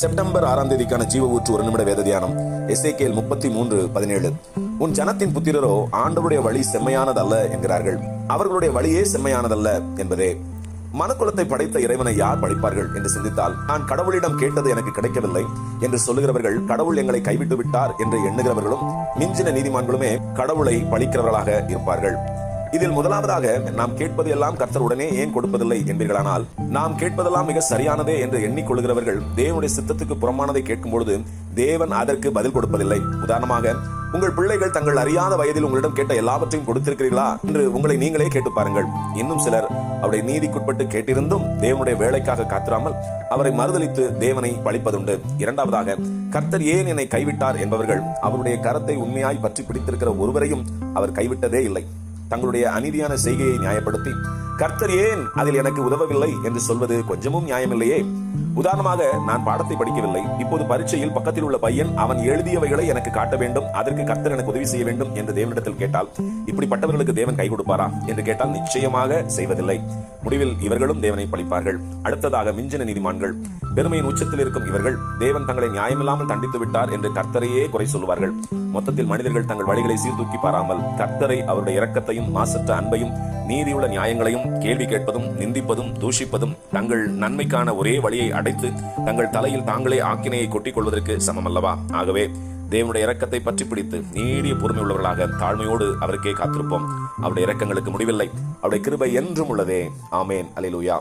September 6ஆம் தேதிக்கான ஜீவ ஊற்று ஒரு நிமிட வேத தியானம். எசேக்கியேல் 33:17. உன் ஜனத்தின் புத்திரரோ ஆண்டவருடைய வழி செம்மையானதல்ல என்கிறார்கள், அவர்களுடைய வழியே செம்மையானதல்ல என்பதே. மனுக்குலத்தை படைத்த இறைவனை யார் படிப்பார்கள் என்று சிந்தித்தால், நான் கடவுளிடம் கேட்டது எனக்கு கிடைக்கவில்லை என்று சொல்லுகிறவர்கள் கடவுள் எங்களை கைவிட்டு விட்டார் என்று எண்ணுகிறவர்களும் மிஞ்சின நீதிமான்களுமே கடவுளை பழிக்கிறவர்களாக இருப்பார்கள். இதில் முதலாவதாக, நாம் கேட்பது எல்லாம் கர்த்தர் உடனே ஏன் கொடுப்பதில்லை என்பீர்களானால், நாம் கேட்பதெல்லாம் மிக சரியானதே என்று எண்ணிக்கொள்கிறவர்கள் தேவனுடைய சித்தத்துக்கு புறமானதை கேட்கும் பொழுது தேவன் அதற்கு பதில் கொடுப்பதில்லை. உதாரணமாக, உங்கள் பிள்ளைகள் தங்கள் அறியாத வயதில் உங்களிடம் கேட்ட எல்லாவற்றையும் கொடுத்திருக்கிறீர்களா என்று உங்களை நீங்களே கேட்டு பாருங்கள். இன்னும் சிலர் அவருடைய நீதிக்குட்பட்டு கேட்டிருந்தும் தேவனுடைய வேலைக்காக காத்திராமல் அவரை மறுதலித்து தேவனை பழிப்பதுண்டு. இரண்டாவதாக, கர்த்தர் ஏன் என்னை கைவிட்டார் என்பவர்கள் அவருடைய கரத்தை உண்மையாய் பற்றி பிடித்திருக்கிற ஒருவரையும் அவர் கைவிட்டதே இல்லை. தங்களுடைய அநீதியான செய்கையை நியாயப்படுத்தி கர்த்தர் ஏன் அதில் எனக்கு உதவவில்லை என்று சொல்வது கொஞ்சமும் நியாயமில்லையே. உதாரணமாக, நான் பாடத்தை படிக்கவில்லை, இப்போது பரீட்சையில் பக்கத்தில் உள்ள பையன் அவன் எழுதியவைகளை எனக்கு காட்ட வேண்டும், அதற்கு கர்த்தர் எனக்கு உதவி செய்ய வேண்டும் என்று தேவனிடத்தில் கேட்டால், இப்படிப்பட்டவர்களுக்கு தேவன் கை கொடுப்பாரா என்று கேட்டால் நிச்சயமாக செய்வதில்லை. முடிவில் இவர்களும் தேவனை பழிப்பார்கள். அடுத்ததாக, மிஞ்சின நீதிமான்கள். பெருமையின் உச்சத்தில் இருக்கும் இவர்கள் தேவன் தங்களை நியாயமில்லாமல் தண்டித்து விட்டார் என்று கர்த்தரையே குறை சொல்லுவார்கள். மொத்தத்தில் மனிதர்கள் தங்கள் வழிகளை சீர்தூக்கி பாராமல் கர்த்தரை, அவருடைய இரக்கத்தையும் மாசற்ற அன்பையும் நீதியுள்ள நியாயங்களையும் கேள்வி கேட்பதும் நிந்திப்பதும் தூஷிப்பதும் தங்கள் நன்மைக்கான ஒரே வழியை அடைத்து தங்கள் தலையில் தாங்களே ஆக்கினையை கொட்டிக் கொள்வதற்கு சமமல்லவா? ஆகவே தேவனுடைய இரக்கத்தை பற்றி பிடித்து நீடிய பொறுமை உள்ளவர்களாக தாழ்மையோடு அவருக்கே காத்திருப்போம். அவருடைய இரக்கங்களுக்கு முடிவில்லை, அவருடைய கிருபை என்றும் உள்ளதே. ஆமேன். அல்லேலூயா.